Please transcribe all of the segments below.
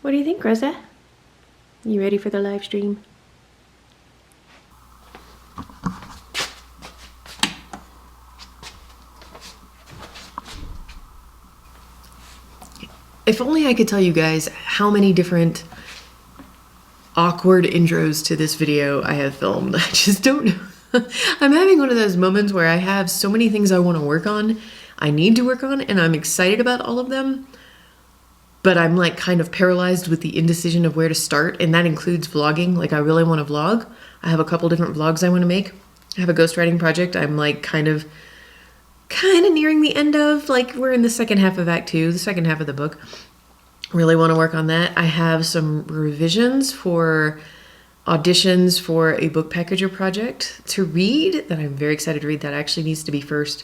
What do you think, Rosa? You ready for the live stream? If only I could tell you guys how many different awkward intros to this video I have filmed. I just don't know. I'm having one of those moments where I have so many things I want to work on, I need to work on, and I'm excited about all of them, but I'm like kind of paralyzed with the indecision of where to start, and that includes vlogging. Like, I really want to vlog. I have a couple different vlogs I want to make. I have a ghostwriting project I'm like kind of nearing the end of. Like, we're in the second half of Act 2, the second half of the book. Really want to work on that. I have some revisions for auditions for a book packager project to read that I'm very excited to read. That actually needs to be first.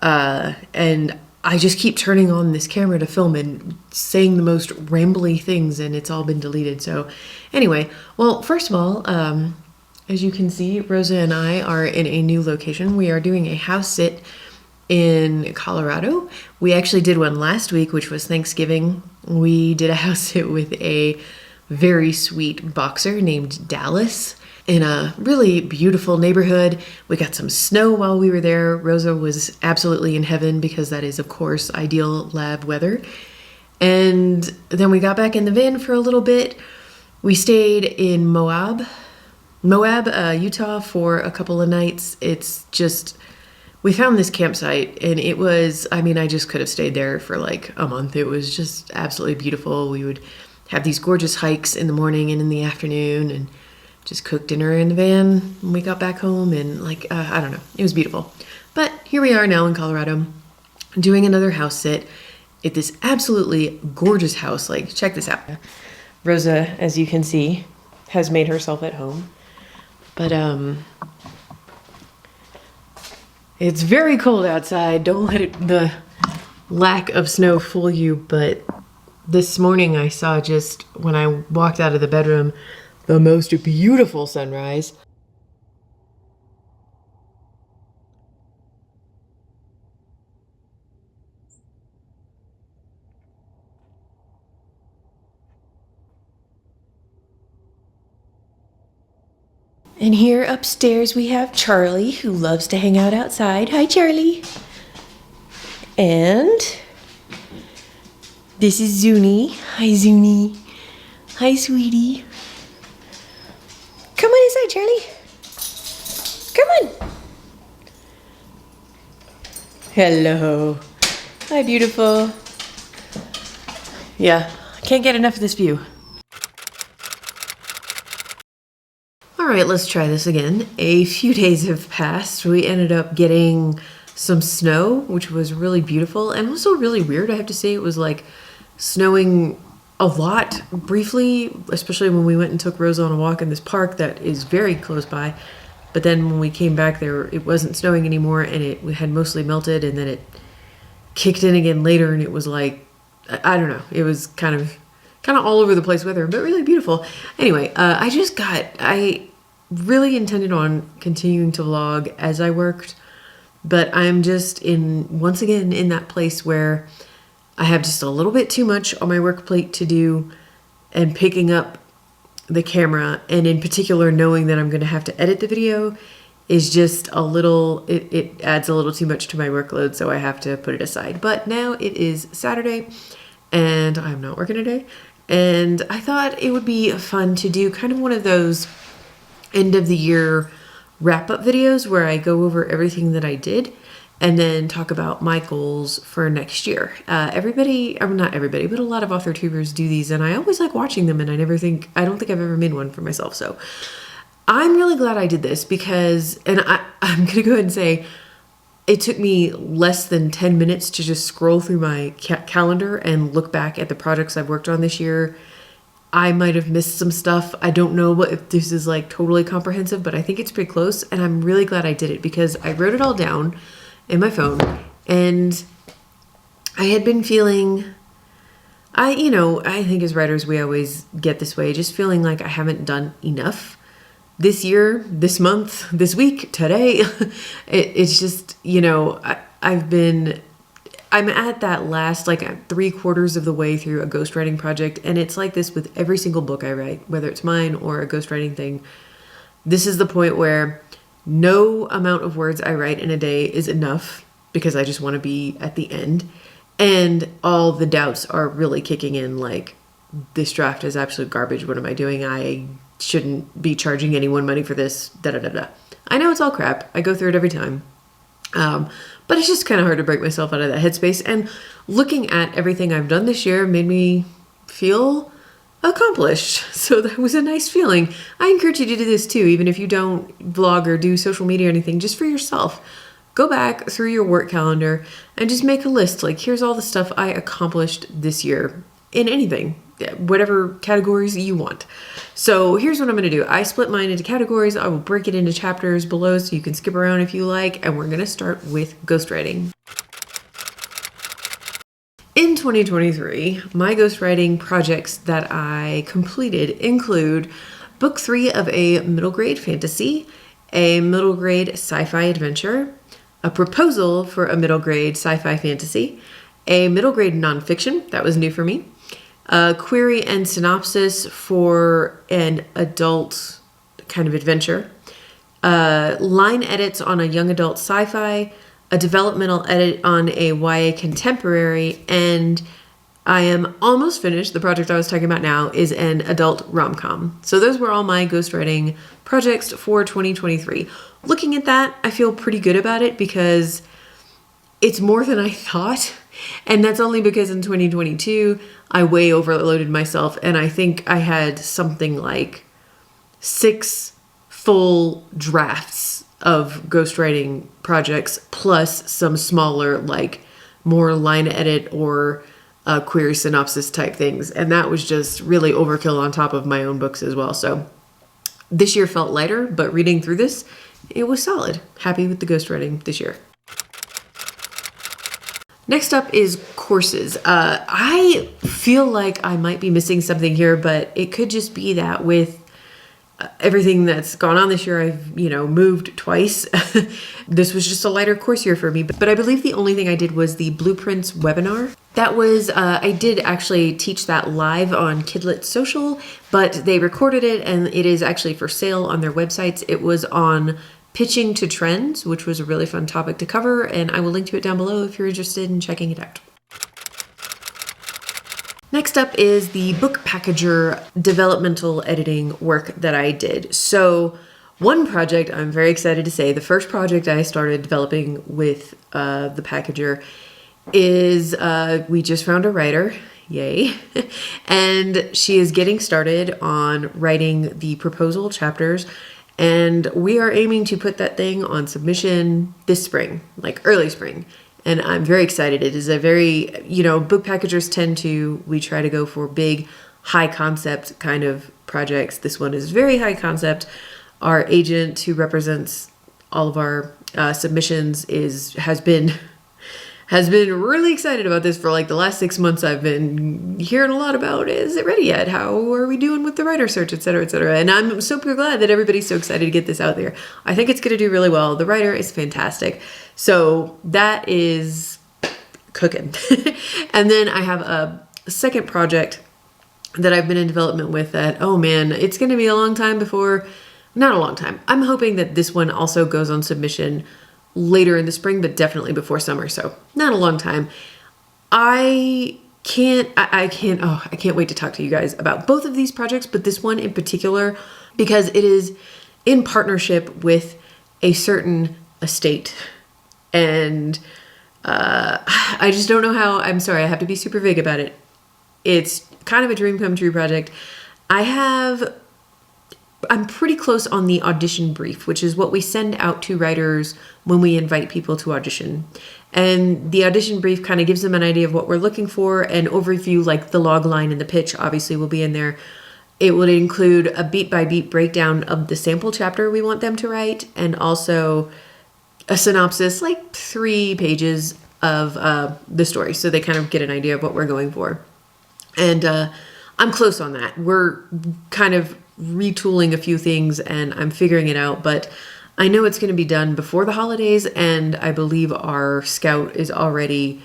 And I just keep turning on this camera to film and saying the most rambly things, and it's all been deleted. So anyway, well, first of all, as you can see, Rosa and I are in a new location. We are doing a house sit in Colorado. We actually did one last week, which was Thanksgiving. We did a house sit with a very sweet boxer named Dallas in a really beautiful neighborhood. We got some snow while we were there. Rosa was absolutely in heaven because that is, of course, ideal lab weather. And then we got back in the van for a little bit. We stayed in Moab, Utah for a couple of nights. It's just, we found this campsite and it was, I mean, I just could have stayed there for like a month. It was just absolutely beautiful. We would have these gorgeous hikes in the morning and in the afternoon, and just cook dinner in the van when we got back home, and like, I don't know, it was beautiful. But here we are now in Colorado doing another house sit at this absolutely gorgeous house. Like, check this out. Rosa, as you can see, has made herself at home. But it's very cold outside. Don't let the lack of snow fool you, but this morning I saw, just when I walked out of the bedroom, the most beautiful sunrise. And here upstairs we have Charlie, who loves to hang out outside. Hi, Charlie. And this is Zuni. Hi, Zuni. Hi, sweetie. Come on inside, Charlie. Come on. Hello. Hi, beautiful. Yeah, I can't get enough of this view. All right, let's try this again. A few days have passed. We ended up getting some snow, which was really beautiful and also really weird. I have to say, it was like snowing a lot briefly, especially when we went and took Rosa on a walk in this park that is very close by. But then when we came back there, it wasn't snowing anymore, and it had mostly melted, and then it kicked in again later, and it was like, I don't know, it was kind of all over the place weather, but really beautiful. Anyway, I really intended on continuing to vlog as I worked, but I'm just once again in that place where I have just a little bit too much on my work plate to do, and picking up the camera, and in particular knowing that I'm going to have to edit the video, is just a little, it adds a little too much to my workload, so I have to put it aside. But now it is Saturday and I'm not working today, and I thought it would be fun to do kind of one of those end of the year wrap-up videos where I go over everything that I did and then talk about my goals for next year. Not everybody, but a lot of author tubers do these, and I always like watching them, and I don't think I've ever made one for myself. So I'm really glad I did this because, and I'm gonna go ahead and say, it took me less than 10 minutes to just scroll through my calendar and look back at the projects I've worked on this year. I might have missed some stuff. I don't know if this is like totally comprehensive, but I think it's pretty close, and I'm really glad I did it because I wrote it all down in my phone, and I had been feeling, I think as writers we always get this way, just feeling like I haven't done enough this year, this month, this week, today. It's just, I I'm at that last, like 3/4 of the way through a ghostwriting project. And it's like this with every single book I write, whether it's mine or a ghostwriting thing. This is the point where no amount of words I write in a day is enough because I just want to be at the end. And all the doubts are really kicking in, like, this draft is absolute garbage. What am I doing? I shouldn't be charging anyone money for this. Da da da da. I know it's all crap. I go through it every time. But it's just kind of hard to break myself out of that headspace. And looking at everything I've done this year made me feel accomplished. So that was a nice feeling. I encourage you to do this too, even if you don't vlog or do social media or anything, just for yourself. Go back through your work calendar and just make a list. Like, here's all the stuff I accomplished this year in anything, whatever categories you want. So here's what I'm going to do. I split mine into categories. I will break it into chapters below so you can skip around if you like. And we're going to start with ghostwriting. In 2023, my ghostwriting projects that I completed include book 3 of a middle grade fantasy, a middle grade sci-fi adventure, a proposal for a middle grade sci-fi fantasy, a middle grade nonfiction, that was new for me, a query and synopsis for an adult kind of adventure, line edits on a young adult sci-fi, a developmental edit on a YA contemporary, and I am almost finished. The project I was talking about now is an adult rom-com. So those were all my ghostwriting projects for 2023. Looking at that, I feel pretty good about it because it's more than I thought. And that's only because in 2022, I way overloaded myself. And I think I had something like 6 full drafts of ghostwriting projects, plus some smaller, like more line edit or query synopsis type things. And that was just really overkill on top of my own books as well. So this year felt lighter, but reading through this, it was solid. Happy with the ghostwriting this year. Next up is courses. I feel like I might be missing something here, but it could just be that with everything that's gone on this year, I've, moved twice. This was just a lighter course year for me, but I believe the only thing I did was the Blueprints webinar. That was, I did actually teach that live on Kidlit Social, but they recorded it and it is actually for sale on their websites. It was on pitching to trends, which was a really fun topic to cover, and I will link to it down below if you're interested in checking it out. Next up is the book packager developmental editing work that I did. So one project I'm very excited to say, the first project I started developing with the packager is we just found a writer, yay, and she is getting started on writing the proposal chapters, and we are aiming to put that thing on submission this spring, like early spring. And I'm very excited. It is a very, book packagers we try to go for big, high concept kind of projects. This one is very high concept. Our agent who represents all of our submissions has been really excited about this for like the last 6 months. I've been hearing a lot about, is it ready yet? How are we doing with the writer search, et cetera, et cetera. And I'm super glad that everybody's so excited to get this out there. I think it's going to do really well. The writer is fantastic. So that is cooking. And then I have a second project that I've been in development with that, oh man, it's going to be a long time before, not a long time. I'm hoping that this one also goes on submission later in the spring, but definitely before summer. So not a long time. I can't wait to talk to you guys about both of these projects, but this one in particular, because it is in partnership with a certain estate. And I just don't know how. I'm sorry, I have to be super vague about it. It's kind of a dream come true project. I'm pretty close on the audition brief, which is what we send out to writers when we invite people to audition. And the audition brief kind of gives them an idea of what we're looking for, an overview, like the log line and the pitch obviously will be in there. It would include a beat by beat breakdown of the sample chapter we want them to write, and also a synopsis, like 3 pages of the story, so they kind of get an idea of what we're going for. And I'm close on that. We're kind of retooling a few things and I'm figuring it out, but I know it's going to be done before the holidays, and I believe our scout is already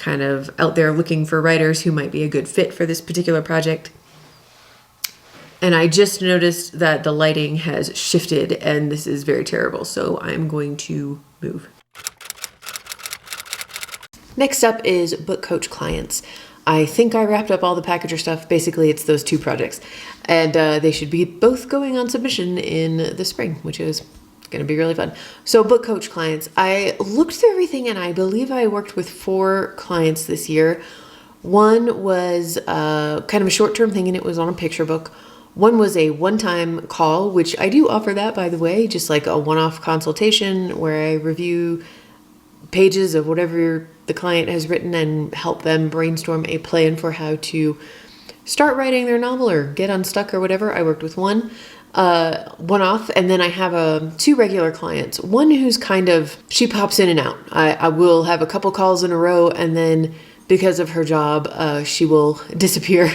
kind of out there looking for writers who might be a good fit for this particular project. And I just noticed that the lighting has shifted and this is very terrible, so I'm going to move. Next up is book coach clients. I think I wrapped up all the packager stuff. Basically, it's those 2 projects. And they should be both going on submission in the spring, which is going to be really fun. So book coach clients, I looked through everything and I believe I worked with 4 clients this year. One was kind of a short-term thing and it was on a picture book. One was a one-time call, which I do offer that, by the way, just like a one-off consultation where I review pages of whatever the client has written and help them brainstorm a plan for how to start writing their novel or get unstuck or whatever. I worked with one off, and then I have 2 regular clients. One who's kind of, she pops in and out. I will have a couple calls in a row, and then because of her job, she will disappear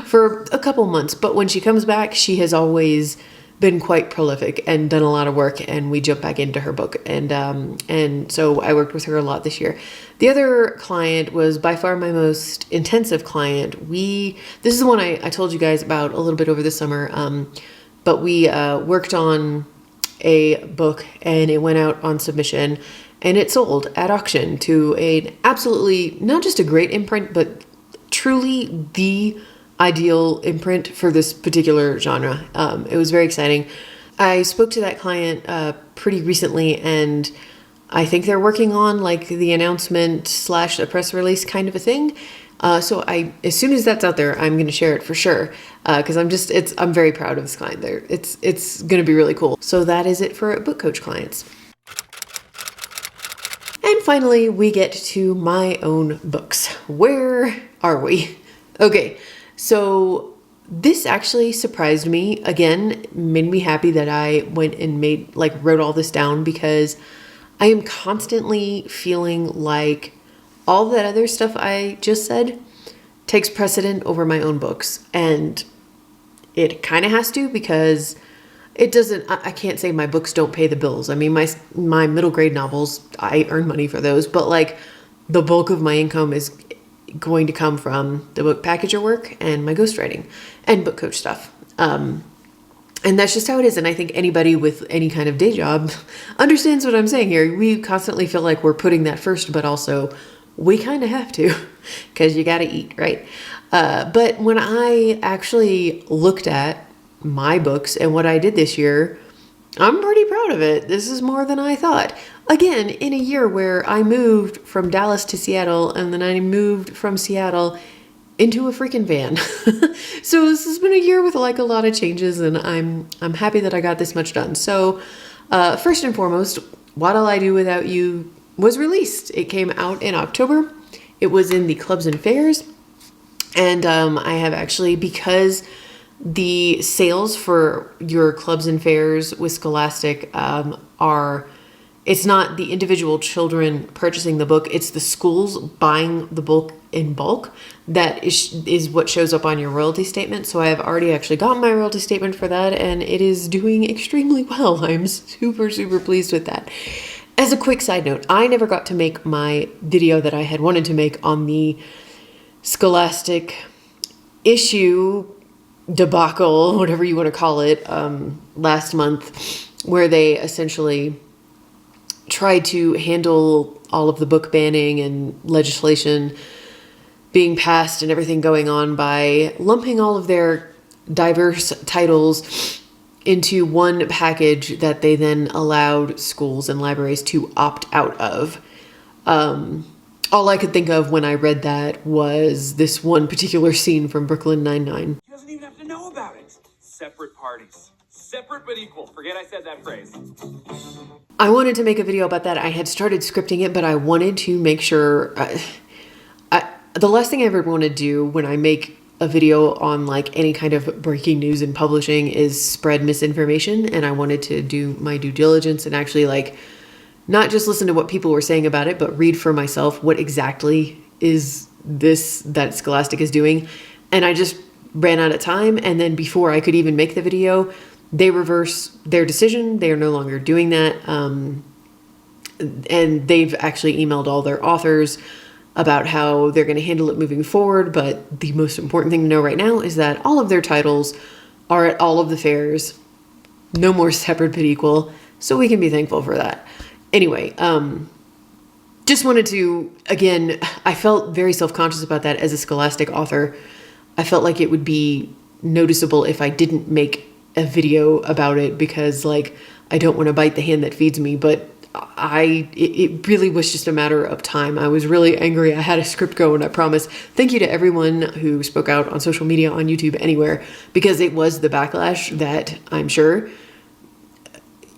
for a couple months. But when she comes back, she has always been quite prolific and done a lot of work, and we jump back into her book. And so I worked with her a lot this year. The other client was by far my most intensive client. This is the one I told you guys about a little bit over the summer, but we worked on a book and it went out on submission and it sold at auction to an absolutely, not just a great imprint, but truly the ideal imprint for this particular genre. It was very exciting. I spoke to that client pretty recently, and I think they're working on like the announcement / a press release kind of a thing. So as soon as that's out there, I'm going to share it for sure. Cause I'm very proud of this client there. It's going to be really cool. So that is it for book coach clients. And finally, we get to my own books. Where are we? Okay. So this actually surprised me. Again, made me happy that I went and wrote all this down, because I am constantly feeling like all that other stuff I just said takes precedent over my own books. And it kind of has to, because I can't say my books don't pay the bills. I mean, my middle grade novels, I earn money for those, but like the bulk of my income is going to come from the book packager work and my ghostwriting and book coach stuff. And that's just how it is. And I think anybody with any kind of day job understands what I'm saying here. We constantly feel like we're putting that first, but also we kind of have to, because you got to eat, right? But when I actually looked at my books and what I did this year, I'm pretty proud of it. This is more than I thought. Again, in a year where I moved from Dallas to Seattle, and then I moved from Seattle into a freaking van. So this has been a year with like a lot of changes, and I'm happy that I got this much done. So first and foremost, What'll I Do Without You was released. It came out in October. It was in the clubs and fairs. And I have actually, because the sales for your clubs and fairs with Scholastic it's not the individual children purchasing the book, it's the schools buying the book in bulk. That is what shows up on your royalty statement. So I have already actually gotten my royalty statement for that, and it is doing extremely well. I'm super, super pleased with that. As a quick side note, I never got to make my video that I had wanted to make on the Scholastic issue debacle, whatever you want to call it, last month, where they essentially tried to handle all of the book banning and legislation being passed and everything going on by lumping all of their diverse titles into one package that they then allowed schools and libraries to opt out of. All I could think of when I read that was this one particular scene from Brooklyn Nine-Nine. He doesn't even have to know about it. Separate parties. Separate but equal. Forget I said that phrase. I wanted to make a video about that. I had started scripting it, but I wanted to make sure... the last thing I ever want to do when I make a video on like any kind of breaking news in publishing is spread misinformation. And I wanted to do my due diligence and actually like not just listen to what people were saying about it, but read for myself what exactly is this that Scholastic is doing. And I just ran out of time. And then before I could even make the video, they reversed their decision. They are no longer doing that. And they've actually emailed all their authors about how they're going to handle it moving forward. But the most important thing to know right now is that all of their titles are at all of the fairs. No more separate but equal. So we can be thankful for that. Anyway, just wanted to, again, I felt very self-conscious about that as a Scholastic author. I felt like it would be noticeable if I didn't make a video about it because, like, I don't want to bite the hand that feeds me, but it really was just a matter of time. I was really angry. I had a script going, I promise. Thank you to everyone who spoke out on social media, on YouTube, anywhere, because it was the backlash that I'm sure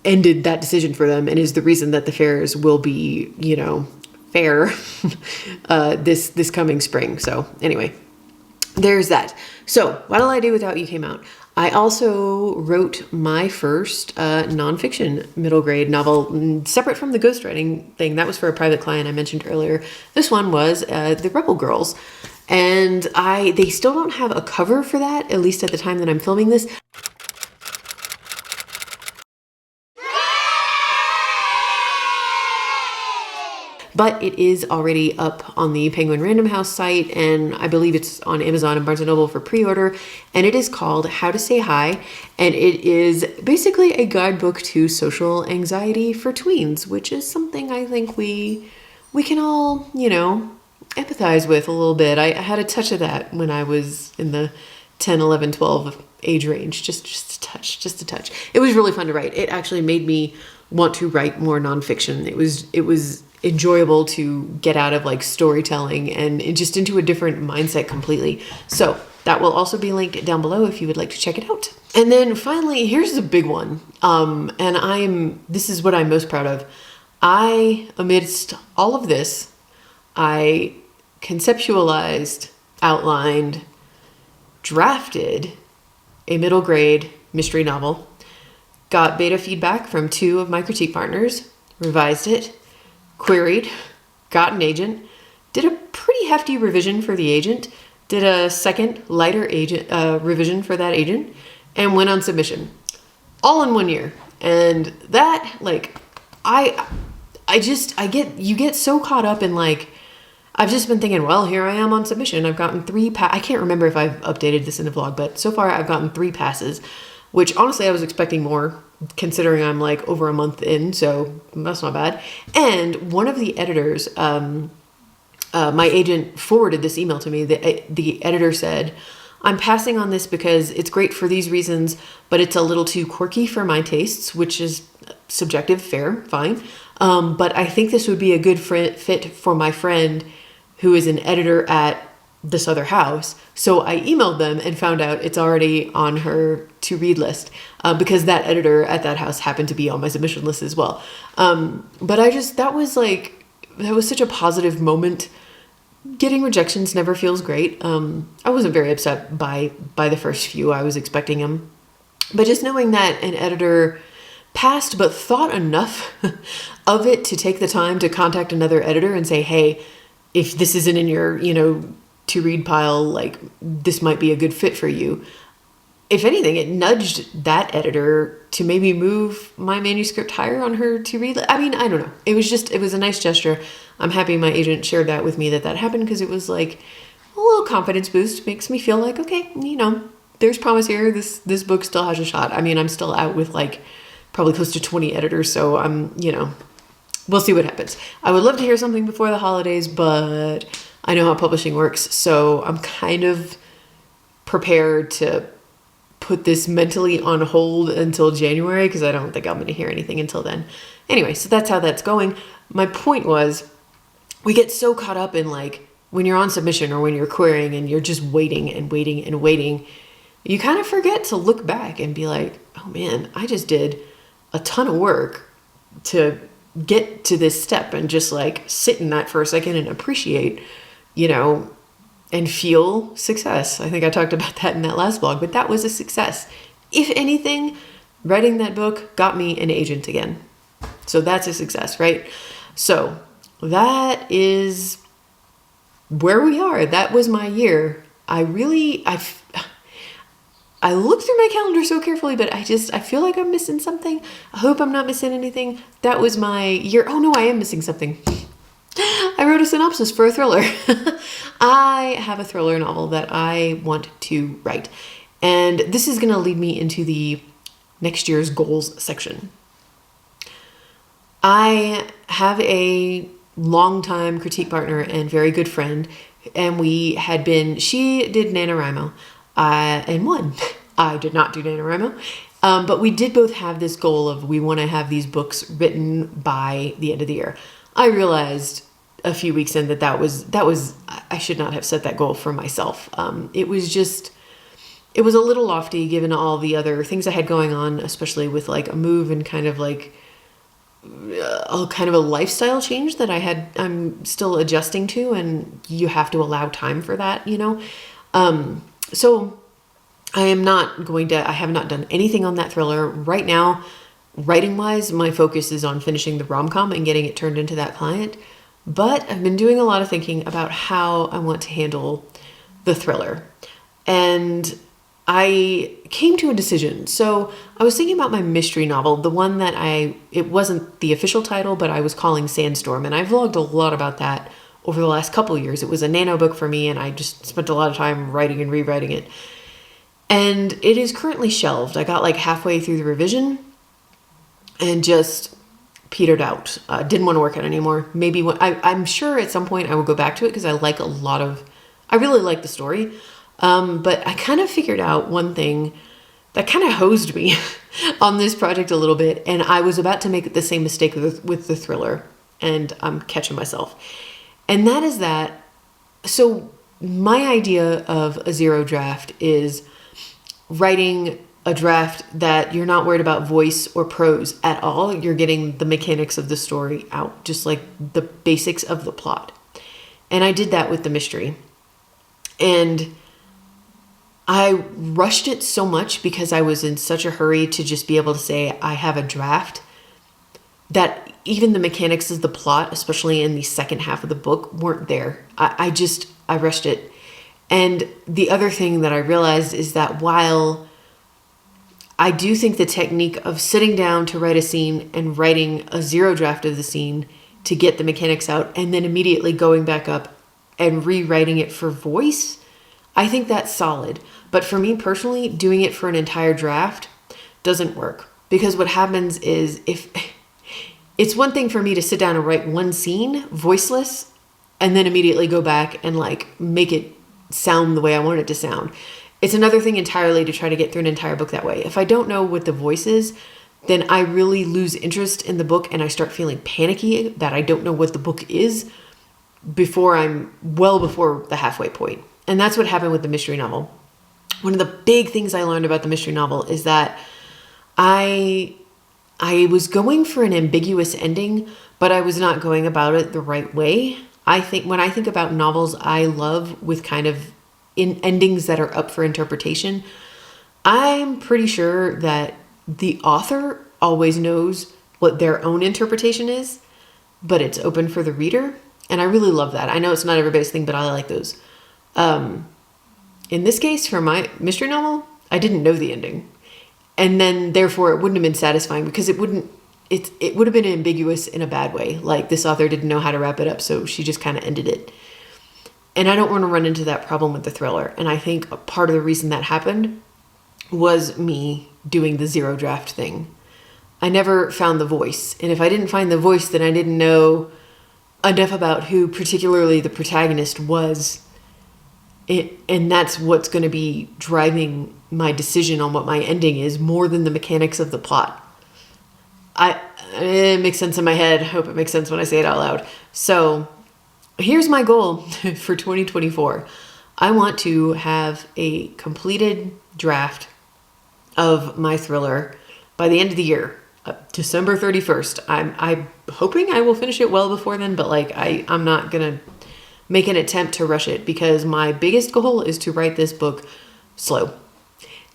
ended that decision for them and is the reason that the fairs will be, fair this coming spring. So anyway, there's that. So What'll I Do Without You came out. I also wrote my first nonfiction middle grade novel, separate from the ghostwriting thing. That was for a private client I mentioned earlier. This one was The Rebel Girls. And they still don't have a cover for that, at least at the time that I'm filming this. But it is already up on the Penguin Random House site, and I believe it's on Amazon and Barnes & Noble for pre-order, and it is called How to Say Hi, and it is basically a guidebook to social anxiety for tweens, which is something I think we can all, empathize with a little bit. I had a touch of that when I was in the 10, 11, 12 age range, just a touch. It was really fun to write. It actually made me want to write more nonfiction. It was enjoyable to get out of like storytelling and just into a different mindset completely. So that will also be linked down below if you would like to check it out. And then finally, here's a big one. And this is what I'm most proud of. Amidst all of this, I conceptualized, outlined, drafted a middle grade mystery novel, got beta feedback from 2 of my critique partners, revised it, queried, got an agent, did a pretty hefty revision for the agent, did a second lighter revision for that agent, and went on submission. All in 1 year. And that, like, you get so caught up in, like, I've just been thinking, well, here I am on submission. I've gotten 3 I can't remember if I've updated this in the vlog, but so far I've gotten 3 passes, which honestly I was expecting more, considering I'm like over a month in, so that's not bad. And one of the editors, my agent forwarded this email to me. The editor said, I'm passing on this because it's great for these reasons, but it's a little too quirky for my tastes, which is subjective, fair, fine. But I think this would be a good fit for my friend who is an editor at this other house. So I emailed them and found out it's already on her to read list, because that editor at that house happened to be on my submission list as well. But that was such a positive moment. Getting rejections never feels great. I wasn't very upset by the first few. I was expecting them, but just knowing that an editor passed but thought enough of it to take the time to contact another editor and say, hey, if this isn't in your, to read pile, like, this might be a good fit for you. If anything, it nudged that editor to maybe move my manuscript higher on her to read. I mean, I don't know. It was a nice gesture. I'm happy my agent shared that with me, that happened, because it was like a little confidence boost. Makes me feel like, okay, there's promise here. This book still has a shot. I mean, I'm still out with like probably close to 20 editors, so I'm, we'll see what happens. I would love to hear something before the holidays, but I know how publishing works, so I'm kind of prepared to put this mentally on hold until January, because I don't think I'm going to hear anything until then. Anyway, so that's how that's going. My point was, we get so caught up in, like, when you're on submission or when you're querying and you're just waiting and waiting and waiting, you kind of forget to look back and be like, oh man, I just did a ton of work to get to this step, and just like sit in that for a second and appreciate, and feel success. I think I talked about that in that last vlog, but that was a success. If anything, writing that book got me an agent again. So that's a success, right? So that is where we are. That was my year. I looked through my calendar so carefully, but I feel like I'm missing something. I hope I'm not missing anything. That was my year. Oh no, I am missing something. I wrote a synopsis for a thriller. I have a thriller novel that I want to write. And this is going to lead me into the next year's goals section. I have a longtime critique partner and very good friend, and she did NaNoWriMo and won. I did not do NaNoWriMo, but we did both have this goal of we want to have these books written by the end of the year. I realized a few weeks in that was I should not have set that goal for myself. It was a little lofty given all the other things I had going on, especially with like a move and kind of a lifestyle change that I'm still adjusting to, and you have to allow time for that, so I have not done anything on that thriller right now. Writing wise, my focus is on finishing the rom-com and getting it turned into that client. But I've been doing a lot of thinking about how I want to handle the thriller. And I came to a decision. So I was thinking about my mystery novel, the one that it wasn't the official title, but I was calling Sandstorm. And I vlogged a lot about that over the last couple of years. It was a nano book for me, and I just spent a lot of time writing and rewriting it. And it is currently shelved. I got like halfway through the revision and just petered out. Didn't want to work on it anymore. Maybe I'm sure at some point I will go back to it because I really like the story. But I kind of figured out one thing that kind of hosed me on this project a little bit. And I was about to make the same mistake with the thriller, and I'm catching myself. And that is that. So my idea of a zero draft is writing a draft that you're not worried about voice or prose at all. You're getting the mechanics of the story out, just like the basics of the plot. And I did that with the mystery. And I rushed it so much because I was in such a hurry to just be able to say I have a draft, that even the mechanics of the plot, especially in the second half of the book, weren't there. I rushed it. And the other thing that I realized is that while I do think the technique of sitting down to write a scene and writing a zero draft of the scene to get the mechanics out and then immediately going back up and rewriting it for voice, I think that's solid. But for me personally, doing it for an entire draft doesn't work. Because what happens is, if it's one thing for me to sit down and write one scene voiceless and then immediately go back and like make it sound the way I want it to sound. It's another thing entirely to try to get through an entire book that way. If I don't know what the voice is, then I really lose interest in the book and I start feeling panicky that I don't know what the book is before the halfway point. And that's what happened with the mystery novel. One of the big things I learned about the mystery novel is that I was going for an ambiguous ending, but I was not going about it the right way. When I think about novels I love with kind of in endings that are up for interpretation, I'm pretty sure that the author always knows what their own interpretation is, but it's open for the reader. And I really love that. I know it's not everybody's thing, but I like those. In this case, for my mystery novel, I didn't know the ending. And then therefore it wouldn't have been satisfying because it would have been ambiguous in a bad way. Like this author didn't know how to wrap it up, so she just kind of ended it. And I don't want to run into that problem with the thriller. And I think a part of the reason that happened was me doing the zero draft thing. I never found the voice. And if I didn't find the voice, then I didn't know enough about who particularly the protagonist was. And that's what's going to be driving my decision on what my ending is more than the mechanics of the plot. It makes sense in my head. I hope it makes sense when I say it out loud. So here's my goal for 2024. I want to have a completed draft of my thriller by the end of the year, December 31st. I'm hoping I will finish it well before then, but like I'm not going to make an attempt to rush it because my biggest goal is to write this book slow.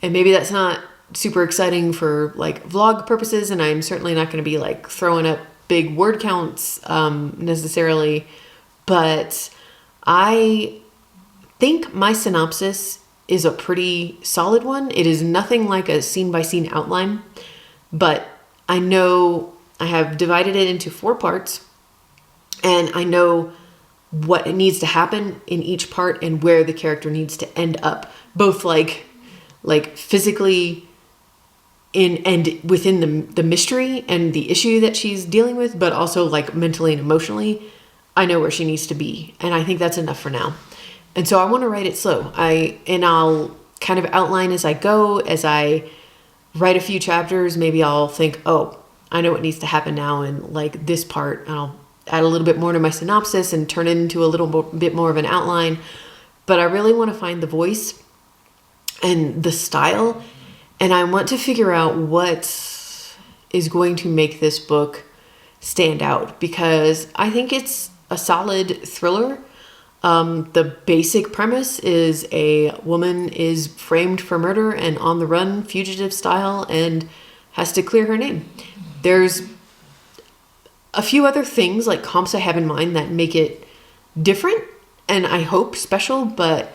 And maybe that's not super exciting for like vlog purposes, and I'm certainly not going to be like throwing up big word counts necessarily, but I think my synopsis is a pretty solid one. It is nothing like a scene-by-scene outline, but I know I have divided it into 4 parts, and I know what needs to happen in each part and where the character needs to end up, both like physically in and within the mystery and the issue that she's dealing with, but also like mentally and emotionally. I know where she needs to be, and I think that's enough for now. And so I want to write it slow. I'll kind of outline as I go. As I write a few chapters, maybe I'll think, oh, I know what needs to happen now in like this part, and I'll add a little bit more to my synopsis and turn it into a little bit more of an outline. But I really want to find the voice and the style, and I want to figure out what is going to make this book stand out, because I think it's a solid thriller. The basic premise is a woman is framed for murder and on the run, fugitive style, and has to clear her name. There's a few other things like comps I have in mind that make it different and I hope special, but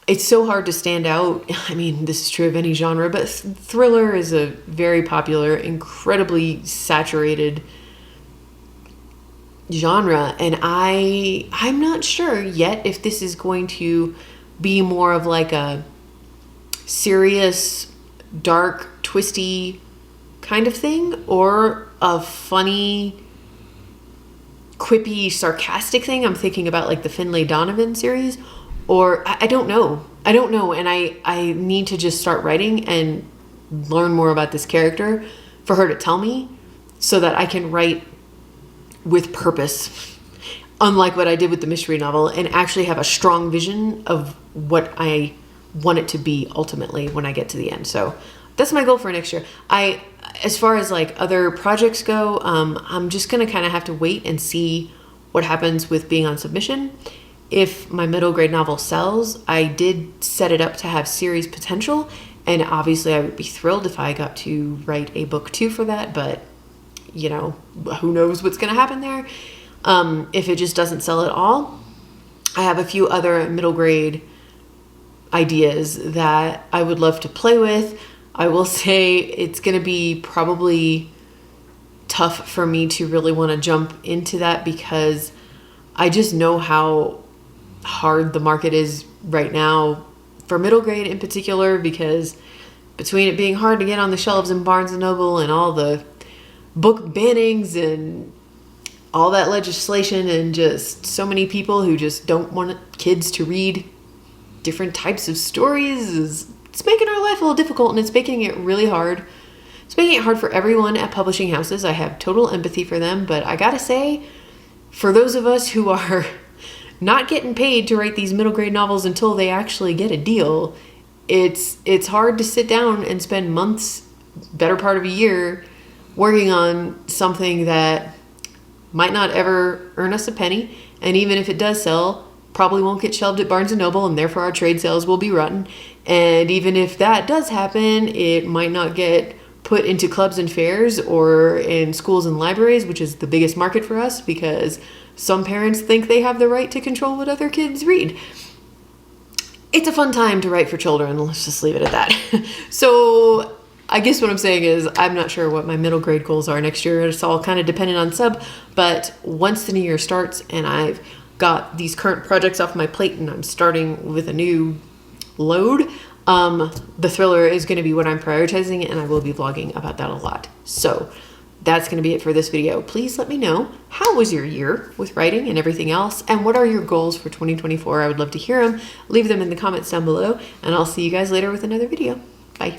it's so hard to stand out. I mean, this is true of any genre, but thriller is a very popular, incredibly saturated genre, and I'm not sure yet if this is going to be more of like a serious, dark, twisty kind of thing, or a funny, quippy, sarcastic thing. I'm thinking about like the Finlay Donovan series, or I don't know, and I need to just start writing and learn more about this character for her to tell me, so that I can write with purpose, unlike what I did with the mystery novel, and actually have a strong vision of what I want it to be ultimately when I get to the end. So that's my goal for next year. As far as like other projects go, I'm just gonna kind of have to wait and see what happens with being on submission. If my middle grade novel sells, I did set it up to have series potential, and obviously I would be thrilled if I got to write a book 2 for that, but you know, who knows what's going to happen there. If it just doesn't sell at all, I have a few other middle grade ideas that I would love to play with. I will say it's going to be probably tough for me to really want to jump into that, because I just know how hard the market is right now for middle grade in particular, because between it being hard to get on the shelves in Barnes & Noble and all the book bannings and all that legislation, and just so many people who just don't want kids to read different types of stories, it's making our life a little difficult, and it's making it really hard. It's making it hard for everyone at publishing houses. I have total empathy for them, but I gotta say, for those of us who are not getting paid to write these middle grade novels until they actually get a deal, it's hard to sit down and spend months, better part of a year, working on something that might not ever earn us a penny, and even if it does sell, probably won't get shelved at Barnes & Noble, and therefore our trade sales will be rotten. And even if that does happen, it might not get put into clubs and fairs or in schools and libraries, which is the biggest market for us, because some parents think they have the right to control what other kids read. It's a fun time to write for children, let's just leave it at that. So I guess what I'm saying is I'm not sure what my middle grade goals are next year. It's all kind of dependent on sub, but once the new year starts and I've got these current projects off my plate and I'm starting with a new load, the thriller is going to be what I'm prioritizing, and I will be vlogging about that a lot. So that's going to be it for this video. Please let me know, how was your year with writing and everything else, and what are your goals for 2024? I would love to hear them. Leave them in the comments down below, and I'll see you guys later with another video. Bye.